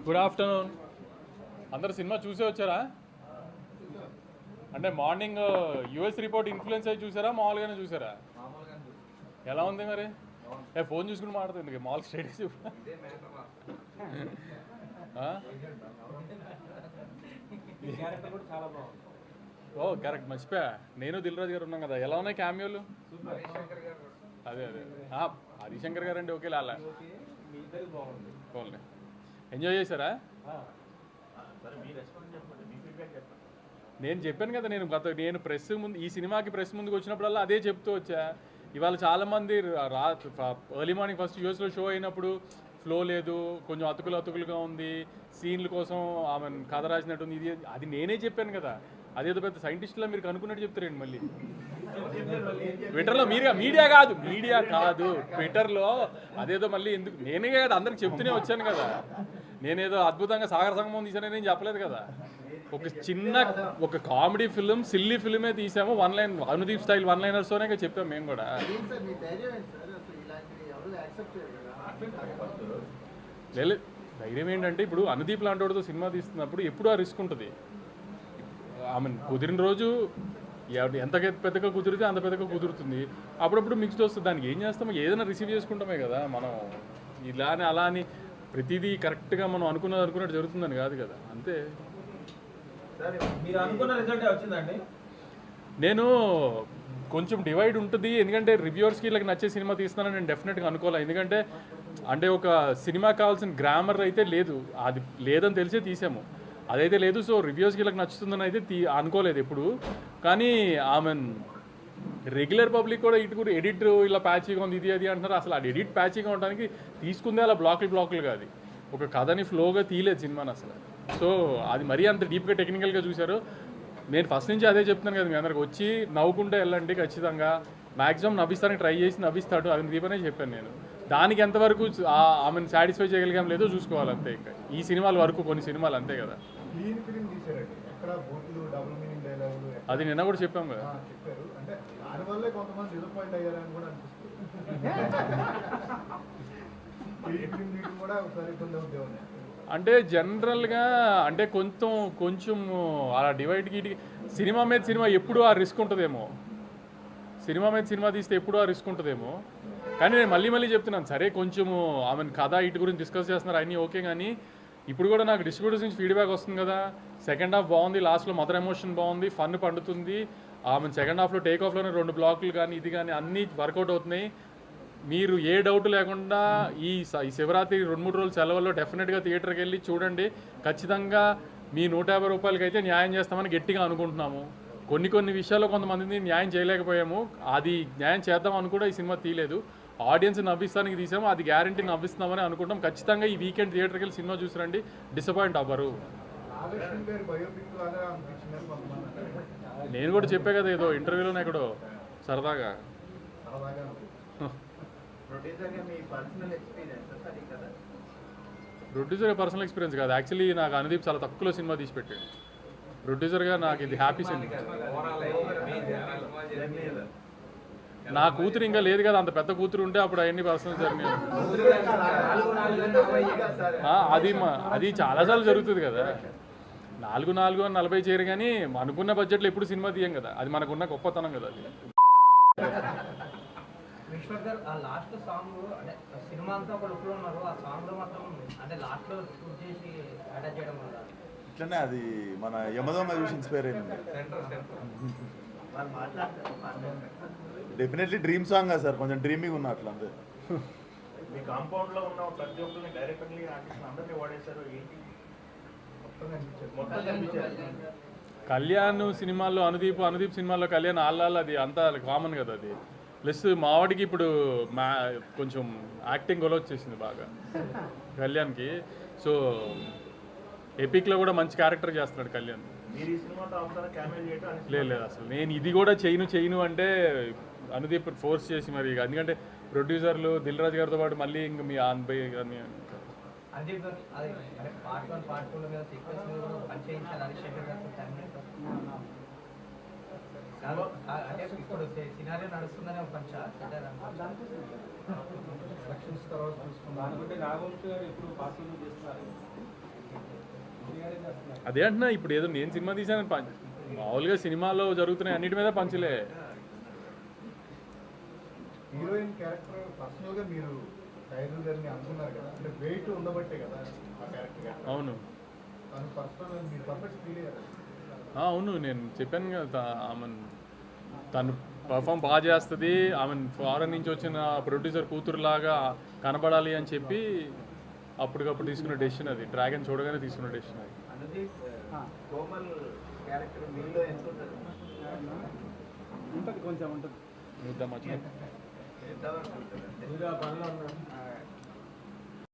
Good afternoon. అందరు cinema చూసే వచ్చారా? అంటే మార్నింగ్ యూఎస్ రిపోర్ట్ ఇన్ఫ్లుయెన్స్ అయ్యి చూసారా, మామూలుగానే చూసారా? ఎలా ఉంది మరి? ఫోన్ చూసుకుని మాట్లాడుతుంది మామూలు స్టేటస్ ఓ కరెక్ట్, మర్చిపోయా. నేను దిల్ రాజు గారు ఉన్నాం కదా. ఎలా ఉన్నాయి క్యామియోలు? అదే అదే హరిశంకర్ గారు అంటే ఓకే లాలా ఎంజాయ్ చేశారా? నేను చెప్పాను కదా, నేను ప్రెస్ ముందు, ఈ సినిమాకి ప్రెస్ ముందుకు వచ్చినప్పుడల్లా అదే చెప్తూ వచ్చా. ఇవాళ చాలామంది ఎర్లీ మార్నింగ్ ఫస్ట్ యూఎస్లో షో అయినప్పుడు ఫ్లో లేదు, కొంచెం అతుకులుగా ఉంది, సీన్ల కోసం ఆమె కథ రాసినట్టుంది, ఇది అది నేనే చెప్పాను కదా. అదేదో పెద్ద సైంటిస్టులా మీరు కనుక్కున్నట్టు చెప్తారండి. మళ్ళీ ట్విట్టర్లో మీడియా కాదు ట్విట్టర్లో అదేదో మళ్ళీ ఎందుకు? నేనే కదా అందరికి చెప్తూనే వచ్చాను కదా. నేనేదో అద్భుతంగా సాగర సంగమం తీసానని నేను చెప్పలేదు కదా. ఒక కామెడీ ఫిలిం, సిల్లీ ఫిలిమే తీసాము. One line Anudeep style one లైనర్స్తోనే చెప్పాము మేము కూడా. లేదు, ధైర్యం ఏంటంటే ఇప్పుడు అనుదీప్ లాంటి వాడితో సినిమా తీస్తున్నప్పుడు ఎప్పుడు ఆ రిస్క్ ఉంటుంది. కుదిరిన రోజు ఎంత పెద్దగా కుదిరితే అంత పెద్దగా కుదురుతుంది. అప్పుడప్పుడు మిక్స్డ్ వస్తుంది. దానికి ఏం చేస్తామో ఏదైనా రిసీవ్ చేసుకుంటామే కదా. మనం ఇలానే అలా అని ప్రతిదీ కరెక్ట్గా మనం అనుకున్నట్టు జరుగుతుందని కాదు కదా. అంతే. నేను కొంచెం డివైడ్ ఉంటుంది, ఎందుకంటే రివ్యూవర్స్కి ఇలా నచ్చే సినిమా తీస్తున్నానని నేను డెఫినెట్గా అనుకోవాలి. ఎందుకంటే అంటే ఒక సినిమా కావాల్సిన గ్రామర్ అయితే లేదు, అది లేదని తెలిసే తీసాము. అదైతే లేదు. సో రివ్యూస్కి ఇలా నచ్చుతుందని అయితే అనుకోలేదు ఎప్పుడు. కానీ ఆమె రెగ్యులర్ పబ్లిక్ కూడా ఇటు కూడా ఎడిట్ ఇలా ప్యాచీగా ఉంది, ఇది అది అంటున్నారు. అసలు అది ఎడిట్ ప్యాచీగా ఉండడానికి తీసుకుందే అలా బ్లాకులు కాదు. ఒక కథని ఫ్లోగా తీయలేదు సినిమాని అసలు. సో అది మరీ అంత డీప్గా టెక్నికల్గా చూశారు. నేను ఫస్ట్ నుంచి అదే చెప్తున్నాను కదా, మీ అందరికి వచ్చి నవ్వుకుంటే వెళ్ళండి, ఖచ్చితంగా మ్యాక్సిమం నవ్విస్తానికి ట్రై చేసి నవ్విస్తాడు. అది దీపనే చెప్పాను నేను. దానికి ఎంతవరకు ఆమెను సాటిస్ఫై చేయగలిగాం లేదో చూసుకోవాలి అంతే. ఇంకా ఈ సినిమాల వరకు కొన్ని సినిమాలు అంతే కదా. అది నిన్న కూడా చెప్పాం కదా. అంటే జనరల్గా అంటే కొంచెం అలా డివైడ్కి సినిమా మీద సినిమా ఎప్పుడు ఆ రిస్క్ ఉంటుందేమో. సినిమా మీద సినిమా తీస్తే ఎప్పుడు ఆ రిస్క్ ఉంటుందేమో. కానీ నేను మళ్ళీ చెప్తున్నాను, సరే కొంచెము ఆమెను కథ ఇటు గురించి డిస్కస్ చేస్తున్నారు అన్నీ ఓకే. కానీ ఇప్పుడు కూడా నాకు డిస్ట్రిబ్యూటర్స్ నుంచి ఫీడ్బ్యాక్ వస్తుంది కదా. సెకండ్ హాఫ్ బాగుంది, లాస్ట్లో మదర్ ఎమోషన్ బాగుంది, ఫన్ పండుతుంది. ఆమె సెకండ్ హాఫ్లో టేక్ ఆఫ్లోనే 2 బ్లాకులు కానీ ఇది కానీ అన్నీ వర్కౌట్ అవుతున్నాయి. మీరు ఏ డౌట్ లేకుండా ఈ శివరాత్రి 2-3 రోజుల సెలవుల్లో డెఫినెట్గా థియేటర్కి వెళ్ళి చూడండి. ఖచ్చితంగా మీ 150 రూపాయలకి అయితే న్యాయం చేస్తామని గట్టిగా అనుకుంటున్నాము. కొన్ని విషయాల్లో కొంతమందిని న్యాయం చేయలేకపోయాము. అది న్యాయం చేద్దామని కూడా ఈ సినిమా తీయలేదు. ఆడియన్స్ నవ్విస్తానికి తీసాము, అది గ్యారంటీ నవ్విస్తున్నామని అనుకుంటాం. ఖచ్చితంగా ఈ వీకెండ్ థియేటర్కి వెళ్ళి సినిమా చూసిరండి, డిసప్పాయింట్ అవ్వరు. నేను కూడా చెప్పే కదా ఏదో ఇంటర్వ్యూలోనే ఎక్కడో సరదాగా. ప్రొడ్యూసర్గా పర్సనల్ ఎక్స్పీరియన్స్ కాదు, యాక్చువల్లీ నాకు అనుదీప్ చాలా తక్కువలో సినిమా తీసి పెట్టాడు. ప్రొడ్యూసర్గా నాకు ఇది హ్యాపీ సినిమా. నా కూతురు ఇంకా లేదు కదా, అంత పెద్ద కూతురు ఉంటే అప్పుడు అవన్నీ పర్సనల్ జరిగినాయి. అది చాలాసార్లు జరుగుతుంది కదా. 4-40 చేయరు కానీ అనుకున్న బడ్జెట్లో ఎప్పుడు సినిమా తీయం కదా. అది మనకున్న గొప్పతనం కదా. అది ఇట్లనే అది మన యమదొంగ చూసి ఇన్స్పైర్ అయింది. డెఫినెట్లీ డ్రీమ్ సాంగ్ కదా సార్, కొంచెం డ్రీమింగ్ ఉన్న అట్లా అంతే. మీ కాంపౌండ్ లో ఉన్న ప్రతి ఒక్కరిని డైరెక్టర్లీ ఆర్టిస్ట్ అందరినీ వాడేశారు. ఏంటి కళ్యాణ్ సినిమాల్లో అనుదీప్ సినిమాల్లో కళ్యాణ్ ఆళ్ళ అది అంతా కామన్ కదా. అది ప్లస్ మావాడికి ఇప్పుడు కొంచెం యాక్టింగ్ గొడవ వచ్చేసింది బాగా కళ్యాణ్కి. సో ఎపిక్లో కూడా మంచి క్యారెక్టర్ చేస్తున్నాడు కళ్యాణ్. లేదు అసలు నేను ఇది కూడా చేయను అంటే అనుదీప్ ఫోర్స్ చేసి మరి, ఎందుకంటే ప్రొడ్యూసర్లు దిల్ రాజు గారితో పాటు మళ్ళీ ఇంక మీ ఆన్బై కానీ అంటే ఇప్పుడు సినారియో నడుస్తుందనే ఒక పంచ ఎలక్షన్స్ తర్వాత చూసుకున్నాం అనుకుంటే నాగవంశి గారు ఇప్పుడు పార్టీలు చేస్తున్నారు. అదే అంటున్నా, ఇప్పుడు ఏదో నేను సినిమా తీశాను మామూలుగా సినిమాలో జరుగుతున్నాయి అన్నిటి మీద పంచలే. హీరోయిన్ క్యారెక్టర్ పర్సనల్ గా మీరు ఖైరూ గారిని అనుకున్నారు కదా, అంటే వెయిట్ ఉండబట్టే కదా ఆ క్యారెక్టర్. అవును తను పర్సనల్ మీరు పర్ఫెక్ట్ ఫీల్ అయ్యారు. అవును, నేను చెప్పాను కదా ఆమె తను పర్ఫామ్ బాగా చేస్తుంది, ఆమె ఫారెన్ నుంచి వచ్చిన ప్రొడ్యూసర్ కూతురులాగా కనబడాలి అని చెప్పి అప్పటికప్పుడు తీసుకున్న డెసిషన్ అది. డ్రాగన్ చూడగానే తీసుకున్న డెసిషన్ అది. అనుదీప్ కోమల్ క్యారెక్టర్ మీలో ఎంత ఉంటుంది? ఉంటుంది, కొంచెం ఉంటుంది. చూద్దాం వచ్చిన ఎంతవరకు ఉంటుంది?